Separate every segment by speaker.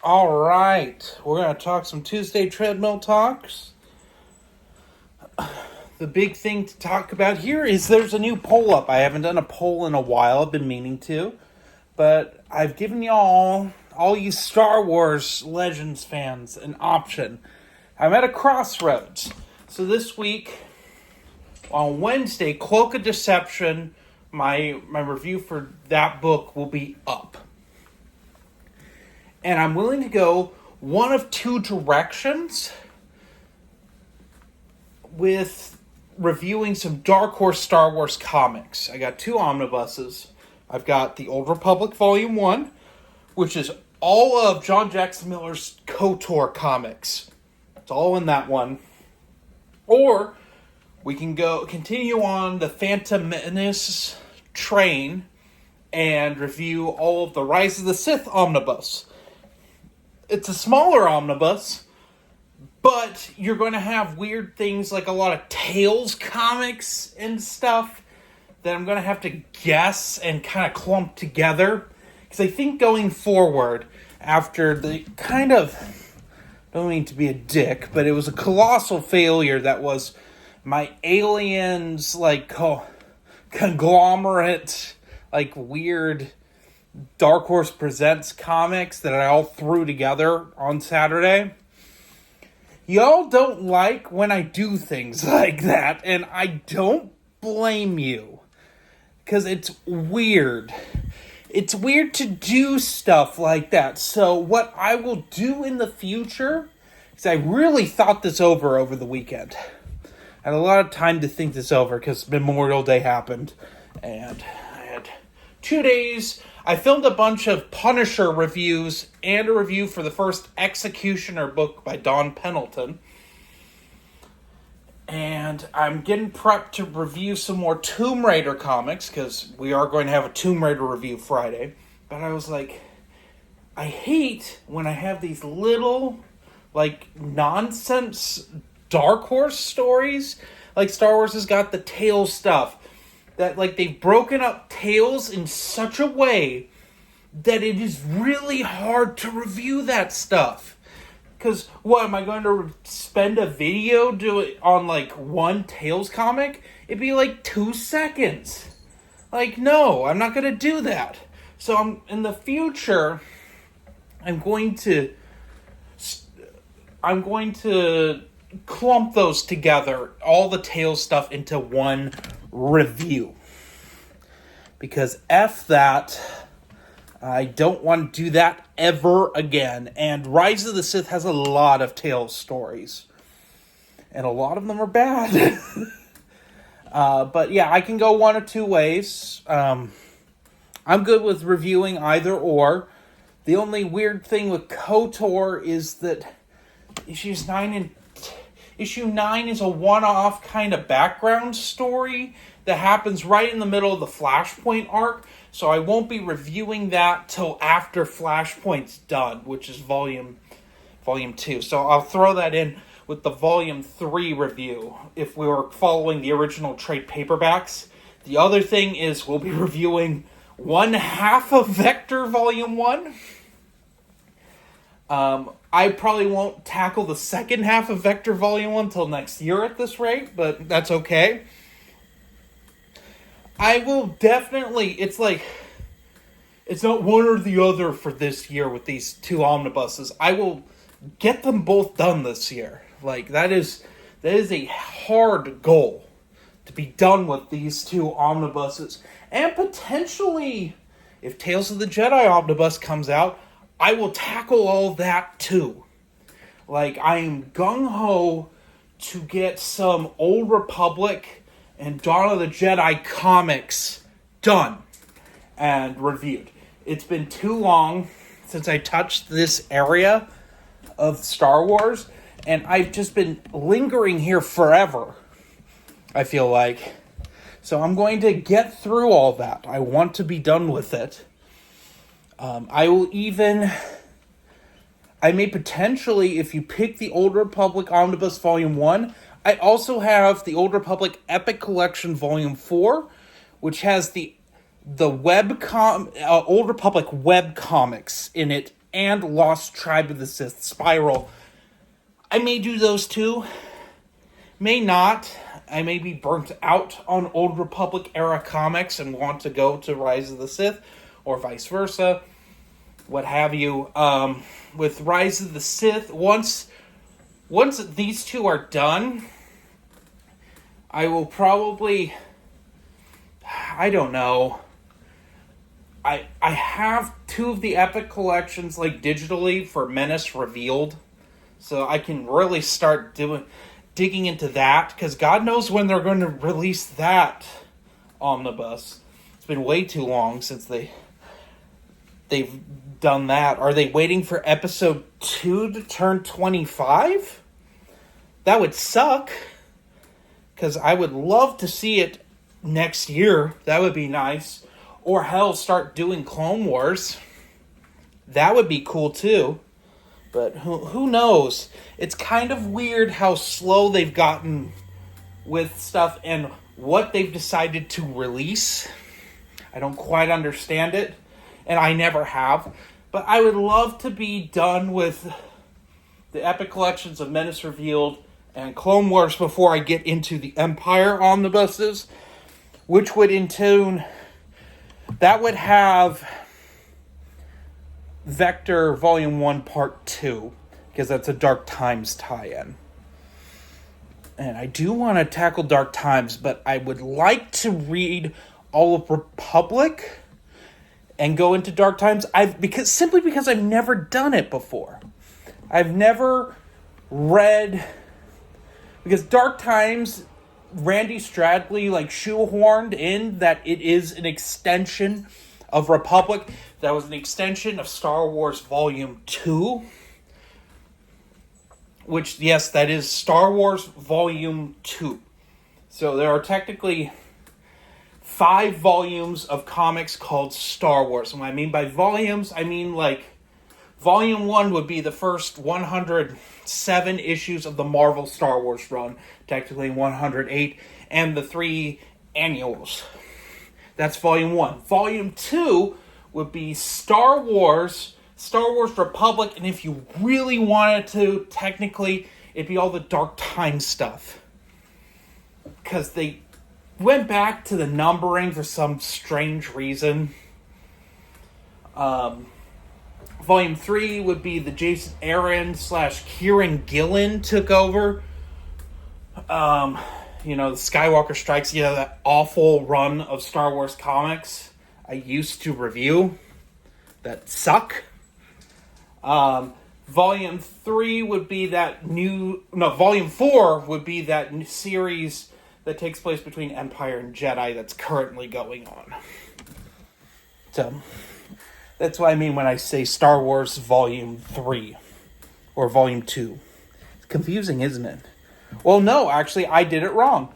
Speaker 1: All right, we're going to talk some Tuesday Treadmill talks. The big thing to talk about here is there's a new poll up. I haven't done a poll in a while. I've been meaning to. But I've given y'all, all you Star Wars Legends fans, an option. I'm at a crossroads. So this week, on Wednesday, Cloak of Deception, my review for that book will be up. And I'm willing to go one of two directions with reviewing some Dark Horse Star Wars comics. I got two omnibuses. I've got the Old Republic Volume 1, which is all of John Jackson Miller's KOTOR comics. It's all in that one. Or we can continue on the Phantom Menace train and review all of the Rise of the Sith omnibus. It's a smaller omnibus, but you're going to have weird things like a lot of Tales comics and stuff that I'm going to have to guess and kind of clump together. Because I think going forward, after the kind of, don't mean to be a dick, but it was a colossal failure that was my Aliens, like, conglomerate, like, weird Dark Horse Presents comics that I all threw together on Saturday. Y'all don't like when I do things like that, and I don't blame you. Because it's weird. It's weird to do stuff like that. So what I will do in the future, because I really thought this over the weekend. I had a lot of time to think this over because Memorial Day happened. And I had 2 days. I filmed a bunch of Punisher reviews and a review for the first Executioner book by Don Pendleton. And I'm getting prepped to review some more Tomb Raider comics, because we are going to have a Tomb Raider review Friday. But I was like, I hate when I have these little, like, nonsense Dark Horse stories. Like, Star Wars has got the Tales stuff. That, like, they've broken up Tales in such a way that it is really hard to review that stuff. Because, what, am I going to spend a video on, like, one Tales comic? It'd be, like, 2 seconds. Like, no, I'm not going to do that. So, in the future, I'm going to clump those together, all the Tales stuff, into one review. Because F that, I don't want to do that ever again. And Rise of the Sith has a lot of Tales stories. And a lot of them are bad. But yeah, I can go one of two ways. I'm good with reviewing either or. The only weird thing with KOTOR is that Issue 9 is a one-off kind of background story that happens right in the middle of the Flashpoint arc, so I won't be reviewing that till after Flashpoint's done, which is volume 2. So I'll throw that in with the Volume 3 review, if we were following the original trade paperbacks. The other thing is we'll be reviewing one half of Vector Volume 1. I probably won't tackle the second half of Vector Volume 1 until next year at this rate, but that's okay. I will definitely, it's not one or the other for this year with these two omnibuses. I will get them both done this year. Like, that is a hard goal, to be done with these two omnibuses. And potentially, if Tales of the Jedi omnibus comes out, I will tackle all that too. Like, I am gung-ho to get some Old Republic and Dawn of the Jedi comics done and reviewed. It's been too long since I touched this area of Star Wars, and I've just been lingering here forever, I feel like. So I'm going to get through all that. I want to be done with it. I may potentially, if you pick the Old Republic Omnibus Volume 1, I also have the Old Republic Epic Collection Volume 4, which has the Old Republic web comics in it and Lost Tribe of the Sith Spiral. I may do those two, may not. I may be burnt out on Old Republic era comics and want to go to Rise of the Sith, or vice versa, what have you. With Rise of the Sith, once these two are done, I will probably, I don't know. I have two of the Epic collections like digitally for Menace Revealed, so I can really start digging into that, because God knows when they're going to release that omnibus. It's been way too long since they've done that. Are they waiting for episode 2 to turn 25? That would suck, because I would love to see it next year. That would be nice. Or hell, start doing Clone Wars. That would be cool too. But who knows? It's kind of weird how slow they've gotten with stuff and what they've decided to release. I don't quite understand it, and I never have. But I would love to be done with the Epic collections of Menace Revealed and Clone Wars before I get into the Empire omnibuses, which would in turn, that would have Vector Volume 1 Part 2, because that's a Dark Times tie-in. And I do want to tackle Dark Times, but I would like to read all of Republic and go into Dark Times. Simply because I've never done it before. I've never read, because Dark Times, Randy Stradley shoehorned in that it is an extension of Republic. That was an extension of Star Wars Volume 2. Which, yes, that is Star Wars Volume 2. So there are technically 5 volumes of comics called Star Wars. And what I mean by volumes, I mean Volume 1 would be the first 107 issues of the Marvel Star Wars run. Technically 108. And the 3 annuals. That's Volume 1. Volume 2 would be Star Wars Republic, and if you really wanted to, technically, it'd be all the Dark Times stuff. Because they went back to the numbering for some strange reason. Volume 3 would be the Jason Aaron / Kieran Gillen took over. The Skywalker Strikes, that awful run of Star Wars comics I used to review that suck. Volume 3 would be Volume 4 would be that series that takes place between Empire and Jedi that's currently going on. So, that's what I mean when I say Star Wars Volume 3 or Volume 2. It's confusing, isn't it? Well, no, actually, I did it wrong.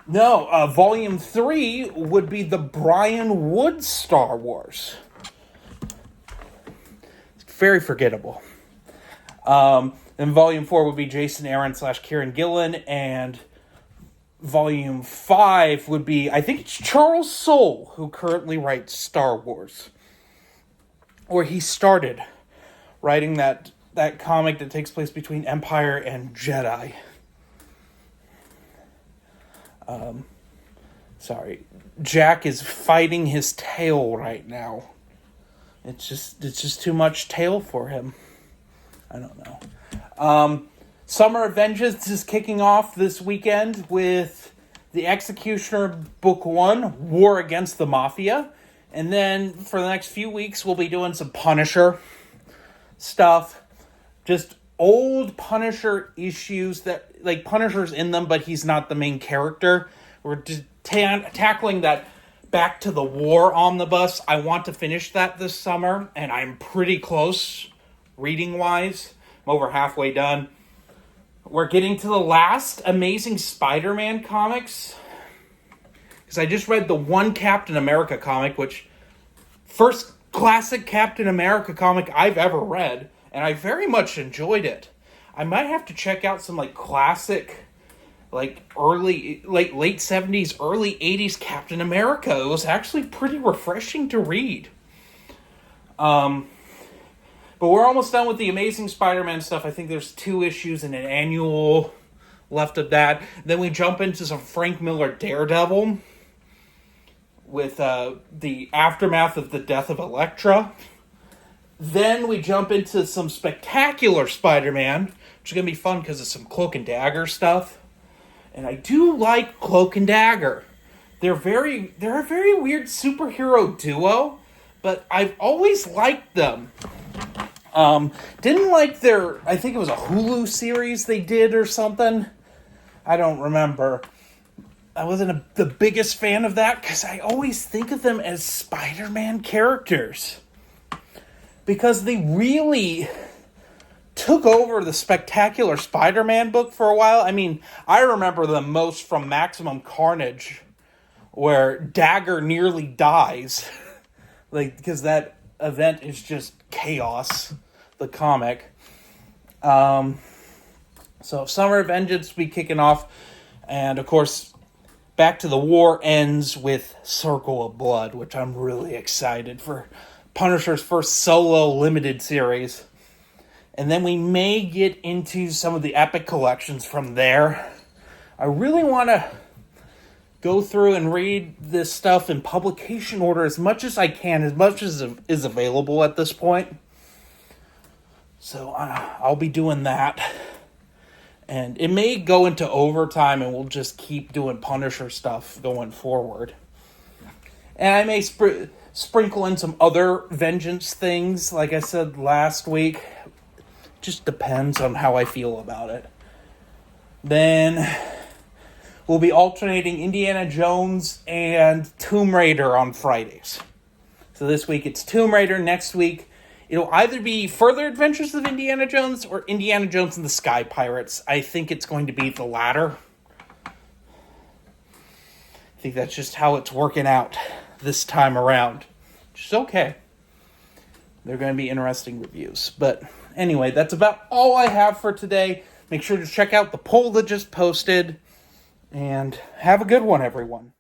Speaker 1: No, Volume 3 would be the Brian Wood Star Wars. It's very forgettable. And Volume 4 would be Jason Aaron / Kieran Gillen, and Volume 5 would be, I think it's Charles Soule, who currently writes Star Wars. Or he started writing that comic that takes place between Empire and Jedi. Sorry. Jack is fighting his tail right now. It's just too much tail for him. I don't know. Summer of Vengeance is kicking off this weekend with The Executioner Book 1, War Against the Mafia. And then for the next few weeks, we'll be doing some Punisher stuff. Just old Punisher issues that, Punisher's in them, but he's not the main character. We're just tackling that Back to the War omnibus. I want to finish that this summer, and I'm pretty close, reading-wise. I'm over halfway done. We're getting to the last Amazing Spider-Man comics. Because I just read the one Captain America comic, which first classic Captain America comic I've ever read, and I very much enjoyed it. I might have to check out some classic, early, late 70s, early 80s Captain America. It was actually pretty refreshing to read. But we're almost done with the Amazing Spider-Man stuff. I think there's 2 issues and an annual left of that. Then we jump into some Frank Miller Daredevil with the aftermath of the death of Elektra. Then we jump into some Spectacular Spider-Man, which is going to be fun because it's some Cloak and Dagger stuff. And I do like Cloak and Dagger. They're a very weird superhero duo, but I've always liked them. Didn't like I think it was a Hulu series they did or something. I don't remember. I wasn't the biggest fan of that because I always think of them as Spider-Man characters. Because they really took over the Spectacular Spider-Man book for a while. I mean, I remember them most from Maximum Carnage, where Dagger nearly dies. Because that event is just chaos, the comic. So Summer of Vengeance will be kicking off. And, of course, Back to the War ends with Circle of Blood, which I'm really excited for. Punisher's first solo limited series. And then we may get into some of the Epic collections from there. I really want to go through and read this stuff in publication order as much as I can, as much as is available at this point. So I'll be doing that. And it may go into overtime and we'll just keep doing Punisher stuff going forward. And I may sprinkle in some other Vengeance things, like I said last week. Just depends on how I feel about it. Then we'll be alternating Indiana Jones and Tomb Raider on Fridays. So this week it's Tomb Raider. Next week it'll either be Further Adventures of Indiana Jones or Indiana Jones and the Sky Pirates. I think it's going to be the latter. I think that's just how it's working out this time around. Which is okay. They're going to be interesting reviews. But anyway, that's about all I have for today. Make sure to check out the poll that just posted. And have a good one, everyone.